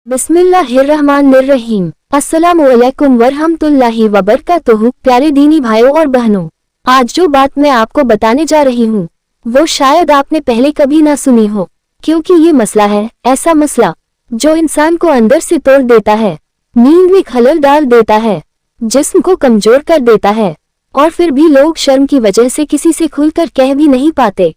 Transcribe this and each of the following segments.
बिस्मिल्लाहिर्रहमानिर्रहीम। अस्सलामुअलैकुम वरहमतुल्लाहि वबरकातुहू। प्यारे दीनी भाइयों और बहनों, आज जो बात मैं आपको बताने जा रही हूँ वो शायद आपने पहले कभी ना सुनी हो, क्योंकि ये मसला है ऐसा मसला जो इंसान को अंदर से तोड़ देता है, नींद में खलल डाल देता है, जिस्म को कमजोर कर देता है, और फिर भी लोग शर्म की वजह से किसी से खुलकर कह भी नहीं पाते।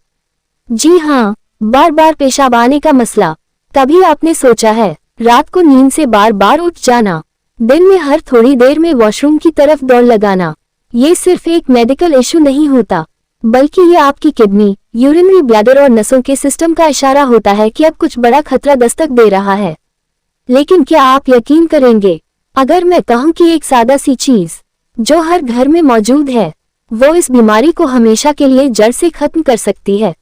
जी हाँ, बार बार पेशाब आने का मसला। कभी आपने सोचा है रात को नींद से बार बार उठ जाना, दिन में हर थोड़ी देर में वॉशरूम की तरफ दौड़ लगाना? ये सिर्फ एक मेडिकल इशू नहीं होता, बल्कि ये आपकी किडनी, यूरिनरी ब्लैडर और नसों के सिस्टम का इशारा होता है कि अब कुछ बड़ा खतरा दस्तक दे रहा है। लेकिन क्या आप यकीन करेंगे अगर मैं कहूँ कि एक सादा सी चीज जो हर घर में मौजूद है वो इस बीमारी को हमेशा के लिए जड़ से खत्म कर सकती है?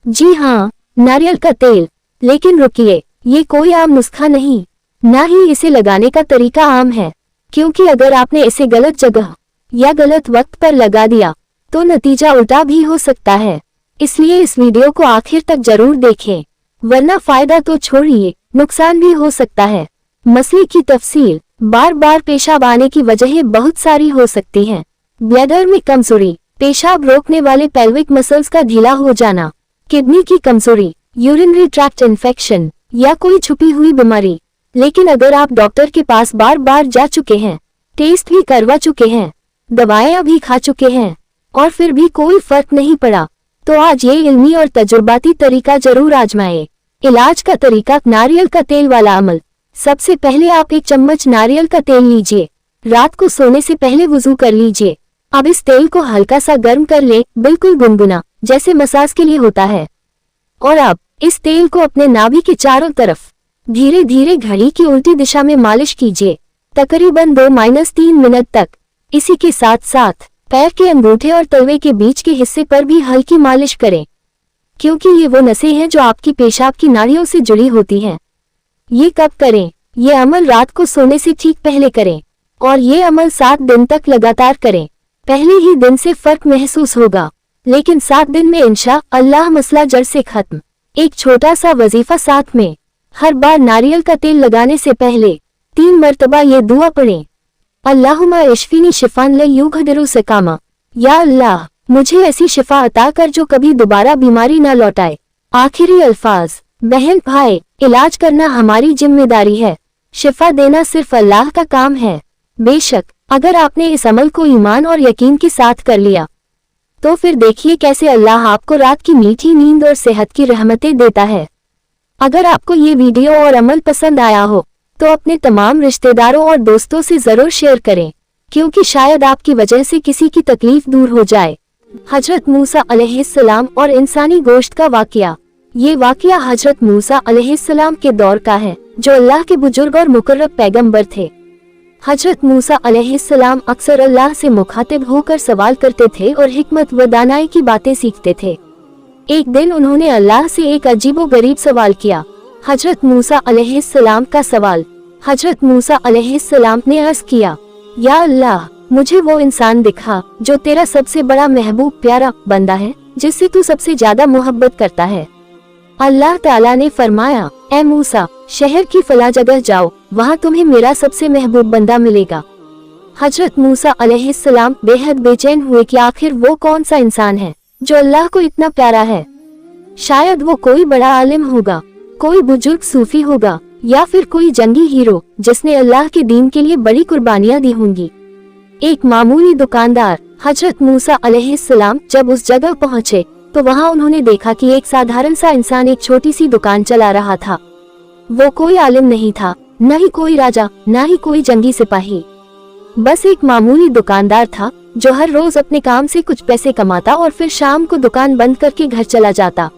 जी हाँ, नारियल का तेल। लेकिन रुकिए, ये कोई आम नुस्खा नहीं, ना ही इसे लगाने का तरीका आम है, क्योंकि अगर आपने इसे गलत जगह या गलत वक्त पर लगा दिया तो नतीजा उल्टा भी हो सकता है। इसलिए इस वीडियो को आखिर तक जरूर देखें, वरना फायदा तो छोड़िए नुकसान भी हो सकता है। मसले की तफसील। बार बार पेशाब आने की वजहें बहुत सारी हो सकती हैं। ब्लैडर में कमजोरी, पेशाब रोकने वाले पेल्विक मसल्स का ढीला हो जाना, किडनी की कमजोरी, यूरिनरी ट्रैक्ट इन्फेक्शन या कोई छुपी हुई बीमारी। लेकिन अगर आप डॉक्टर के पास बार बार जा चुके हैं, टेस्ट भी करवा चुके हैं, दवाएं भी खा चुके हैं और फिर भी कोई फर्क नहीं पड़ा, तो आज ये इल्मी और तजुर्बाती तरीका जरूर आजमाएं। इलाज का तरीका। नारियल का तेल वाला अमल। सबसे पहले आप 1 चम्मच नारियल का तेल लीजिए। रात को सोने से पहले वुजू कर लीजिए। अब इस तेल को हल्का सा गर्म कर ले, बिल्कुल गुनगुना, जैसे मसाज के लिए होता है। और अब इस तेल को अपने नाभि के चारों तरफ धीरे धीरे घड़ी की उल्टी दिशा में मालिश कीजिए, तकरीबन 2-3 मिनट तक। इसी के साथ साथ पैर के अंगूठे और तलवे के बीच के हिस्से पर भी हल्की मालिश करें, क्योंकि ये वो नसें हैं जो आपकी पेशाब की नाड़ियों से जुड़ी होती हैं। ये कब करें? ये अमल रात को सोने से ठीक पहले करें और ये अमल 7 दिन तक लगातार करें। पहले ही दिन से फर्क महसूस होगा, लेकिन 7 दिन में इंशा अल्लाह मसला जड़ से खत्म। एक छोटा सा वजीफा साथ में। हर बार नारियल का तेल लगाने से पहले 3 मरतबा ये दुआ पढ़ें, अल्लाहुम्मा इश्फिनी शिफान ला युग़दिरु सकामा। या अल्लाह, मुझे ऐसी शिफा अता कर जो कभी दोबारा बीमारी ना लौटाए। आखिरी अल्फाज। बहन भाई, इलाज करना हमारी जिम्मेदारी है, शिफा देना सिर्फ अल्लाह का काम है। बेशक अगर आपने इस अमल को ईमान और यकीन के साथ कर लिया तो फिर देखिए कैसे अल्लाह आपको रात की मीठी नींद और सेहत की रहमतें देता है। अगर आपको ये वीडियो और अमल पसंद आया हो तो अपने तमाम रिश्तेदारों और दोस्तों से जरूर शेयर करें, क्योंकि शायद आपकी वजह से किसी की तकलीफ दूर हो जाए। हजरत मूसा अलैहिस्सलाम और इंसानी गोश्त का वाकया। ये वाकया हजरत मूसा अलैहिस्सलाम के दौर का है, जो अल्लाह के बुजुर्ग और मुकर्रब पैगंबर थे। हजरत मूसा अलैहिस्सलाम अक्सर अल्लाह से मुखातिब होकर सवाल करते थे और हिकमत व दानाई की बातें सीखते थे। एक दिन उन्होंने अल्लाह से एक अजीबोगरीब सवाल किया। हजरत मूसा अलैहिस्सलाम का सवाल। हजरत मूसा अलैहिस्सलाम ने अर्ज किया, या अल्लाह, मुझे वो इंसान दिखा जो तेरा सबसे बड़ा महबूब प्यारा बंदा है, जिससे तू सबसे ज्यादा मोहब्बत करता है। अल्लाह ताला ने फरमाया, ए मूसा, शहर की फला जगह जाओ, वहाँ तुम्हें मेरा सबसे महबूब बंदा मिलेगा। हजरत मूसा अलैहिस्सलाम बेहद बेचैन हुए कि आखिर वो कौन सा इंसान है जो अल्लाह को इतना प्यारा है। शायद वो कोई बड़ा आलिम होगा, कोई बुजुर्ग सूफी होगा, या फिर कोई जंगी हीरो जिसने अल्लाह के दीन के लिए बड़ी कुर्बानियां दी होंगी। एक मामूली दुकानदार। हजरत मूसा अलैहिस्सलाम जब उस जगह पहुँचे तो वहाँ उन्होंने देखा कि एक साधारण सा इंसान एक छोटी सी दुकान चला रहा था। वो कोई आलिम नहीं था, न ही कोई राजा, न ही कोई जंगी सिपाही, बस एक मामूली दुकानदार था जो हर रोज अपने काम से कुछ पैसे कमाता और फिर शाम को दुकान बंद करके घर चला जाता।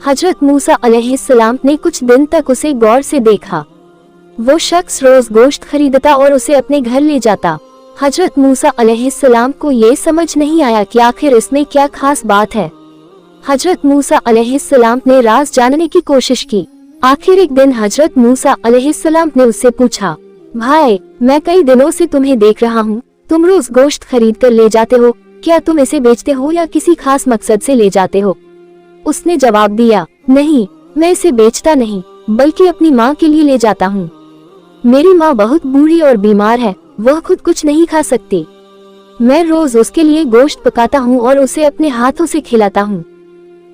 हजरत मूसा अलैहिस्सलाम ने कुछ दिन तक उसे गौर से देखा। वो शख्स रोज गोश्त खरीदता और उसे अपने घर ले जाता। हजरत मूसा अलैहिस्सलाम को ये समझ नहीं आया कि आखिर इसमें क्या खास बात है। हजरत मूसा अलैहिस्सलाम ने राज जानने की कोशिश की। आखिर एक दिन हजरत मूसा अलैहिस्सलाम ने उससे पूछा, भाई, मैं कई दिनों से तुम्हें देख रहा हूँ, तुम रोज गोश्त खरीद कर ले जाते हो, क्या तुम इसे बेचते हो या किसी खास मकसद से ले जाते हो? उसने जवाब दिया, नहीं, मैं इसे बेचता नहीं, बल्कि अपनी माँ के लिए ले जाता हूँ। मेरी माँ बहुत बूढ़ी और बीमार है, वह खुद कुछ नहीं खा सकती। मैं रोज उसके लिए गोश्त पकाता हूँ और उसे अपने हाथों से खिलाता हूँ।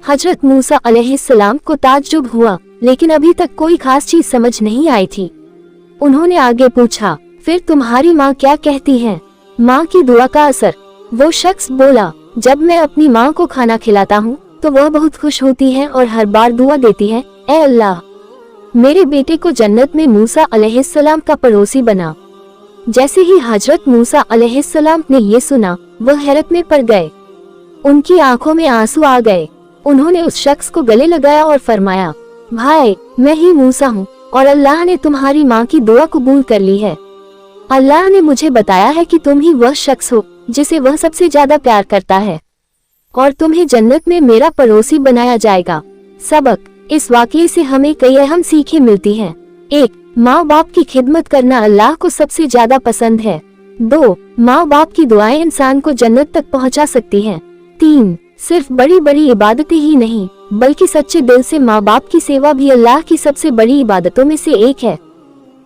हजरत मूसा अलैहिस्सलाम को ताज्जुब हुआ, लेकिन अभी तक कोई खास चीज समझ नहीं आई थी। उन्होंने आगे पूछा, फिर तुम्हारी माँ क्या कहती है? माँ की दुआ का असर। वो शख्स बोला, जब मैं अपनी माँ को खाना खिलाता हूँ तो वह बहुत खुश होती है और हर बार दुआ देती है, ऐ अल्लाह, मेरे बेटे को जन्नत में मूसा अलैहिस्सलाम का पड़ोसी बना। जैसे ही हजरत मूसा अलैहिस्सलाम ने ये सुना, वह हैरत में पड़ गए। उनकी आंखों में आंसू आ गए। उन्होंने उस शख्स को गले लगाया और फरमाया, भाई, मैं ही मूसा हूँ और अल्लाह ने तुम्हारी माँ की दुआ कबूल कर ली है। अल्लाह ने मुझे बताया है कि तुम ही वह शख्स हो जिसे वह सबसे ज्यादा प्यार करता है और तुम्हें जन्नत में मेरा पड़ोसी बनाया जाएगा। सबक, इस वाक़ये से हमें कई अहम सीखें मिलती हैं। 1. माँ बाप की खिदमत करना अल्लाह को सबसे ज्यादा पसंद है। 2. माँ बाप की दुआएं इंसान को जन्नत तक पहुँचा सकती हैं। 3. सिर्फ बड़ी बड़ी इबादतें ही नहीं, बल्कि सच्चे दिल से माँ बाप की सेवा भी अल्लाह की सबसे बड़ी इबादतों में से एक है।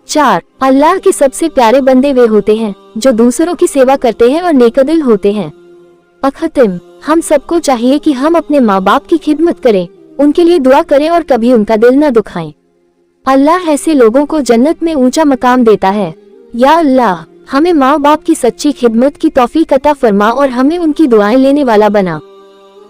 4. अल्लाह के सबसे प्यारे बंदे वे होते हैं जो दूसरों की सेवा करते हैं और नेकदिल होते हैं। अखतिम, हम सबको चाहिए कि हम अपने माँ बाप की खिदमत करें, उनके लिए दुआ करें और कभी उनका दिल न दुखाएं। अल्लाह ऐसे लोगों को जन्नत में ऊंचा मकाम देता है। या अल्लाह, हमें माँ बाप की सच्ची खिदमत की तौफीक अता फरमा और हमें उनकी दुआएं लेने वाला बना।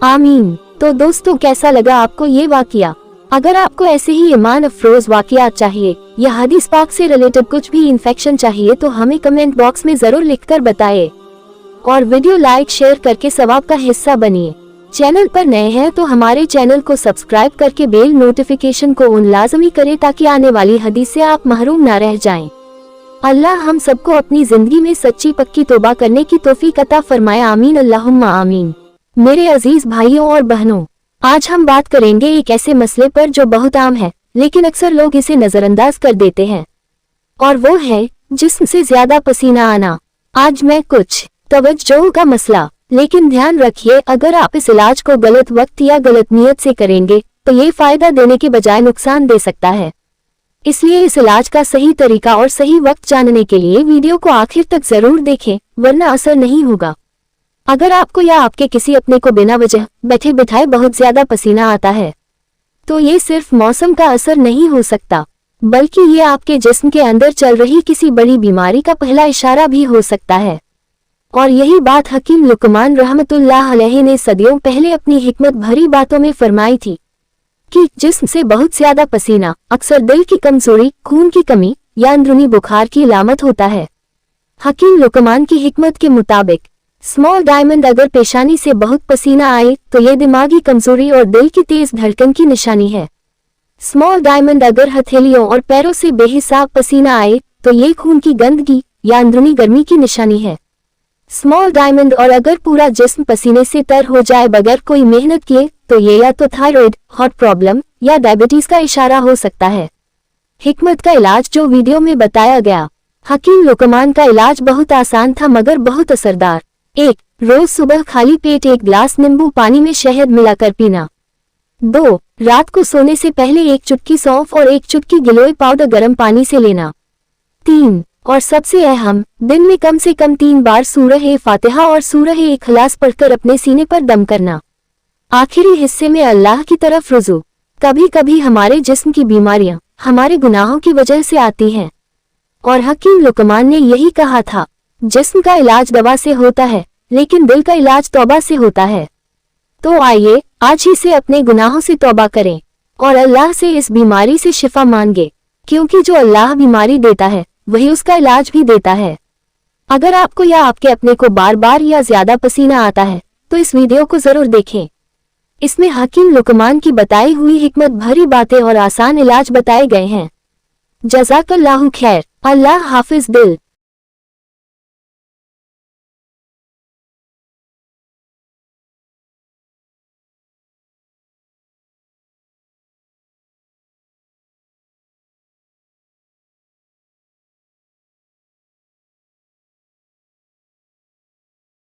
आमीन। तो दोस्तों, कैसा लगा आपको ये वाकया? अगर आपको ऐसे ही ईमान अफरोज वाकयात चाहिए या हदीस पाक से रिलेटेड कुछ भी इन्फेक्शन चाहिए तो हमें कमेंट बॉक्स में जरूर लिखकर बताएं और वीडियो लाइक शेयर करके सवाब का हिस्सा बनिए। चैनल पर नए हैं तो हमारे चैनल को सब्सक्राइब करके बेल नोटिफिकेशन को ऑन लाजमी करें ताकि आने वाली हदीस से आप महरूम ना रह जाएं। अल्लाह हम सबको अपनी जिंदगी में सच्ची पक्की तौबा करने की तौफीक अता फरमाए। आमीन अल्लाहुम्मा आमीन। मेरे अजीज भाइयों और बहनों, आज हम बात करेंगे एक ऐसे मसले पर जो बहुत आम है, लेकिन अक्सर लोग इसे नजरअंदाज कर देते हैं, और वो है जिस्म से ज्यादा पसीना आना। आज मैं कुछ तवज्जो का मसला, लेकिन ध्यान रखिए, अगर आप इस इलाज को गलत वक्त या गलत नियत से करेंगे तो ये फायदा देने के बजाय नुकसान दे सकता है। इसलिए इस इलाज का सही तरीका और सही वक्त जानने के लिए वीडियो को आखिर तक जरूर देखें, वरना असर नहीं होगा। अगर आपको या आपके किसी अपने को बिना वजह बैठे बिठाए बहुत ज्यादा पसीना आता है, तो ये सिर्फ मौसम का असर नहीं हो सकता, बल्कि ये आपके जिस्म के अंदर चल रही किसी बड़ी बीमारी का पहला इशारा भी हो सकता है। और यही बात हकीम लुकमान रहमतुल्लाह अलैहि ने सदियों पहले अपनी हिकमत भरी बातों में फरमाई थी कि जिस्म से बहुत ज्यादा पसीना अक्सर दिल की कमजोरी, खून की कमी या अंदरूनी बुखार की अलामत होता है। हकीम लुकमान की हिकमत के मुताबिक स्मॉल डायमंड अगर पेशानी से बहुत पसीना आए तो ये दिमागी कमजोरी और दिल की तेज धड़कन की निशानी है। स्मॉल डायमंड अगर हथेलियों और पैरों से बेहिसाब पसीना आए तो ये खून की गंदगी या अंदरूनी गर्मी की निशानी है। स्मॉल डायमंड और अगर पूरा जिस्म पसीने से तर हो जाए बगैर कोई मेहनत किए तो ये या तो थायराइड, हार्ट प्रॉब्लम या डायबिटीज का इशारा हो सकता है। हिकमत का इलाज जो वीडियो में बताया गया, हकीम लुकमान का इलाज बहुत आसान था मगर बहुत असरदार। 1. रोज सुबह खाली पेट 1 गिलास नींबू पानी में शहद मिलाकर पीना। 2. रात को सोने से पहले 1 चुटकी सौंफ और 1 चुटकी गिलोय पाउडर गर्म पानी से लेना। 3. और सबसे अहम, दिन में कम से कम 3 बार सूरह फातिहा और सूरह इखलास पढ़कर अपने सीने पर दम करना। आखिरी हिस्से में अल्लाह की तरफ रुजू। कभी कभी हमारे जिस्म की बीमारियां हमारे गुनाहों की वजह से आती हैं, और हकीम लुकमान ने यही कहा था, जिस्म का इलाज दवा से होता है लेकिन दिल का इलाज तौबा से होता है। तो आइए आज ही से अपने गुनाहों से तौबा करें और अल्लाह से इस बीमारी से शिफा मांगे, क्योंकि जो अल्लाह बीमारी देता है वही उसका इलाज भी देता है। अगर आपको या आपके अपने को बार बार या ज्यादा पसीना आता है तो इस वीडियो को जरूर देखें। इसमें हकीम लुकमान की बताई हुई हिकमत भरी बातें और आसान इलाज बताए गए हैं। जज़ाकल्लाहु खैर। अल्लाह हाफिज दिल।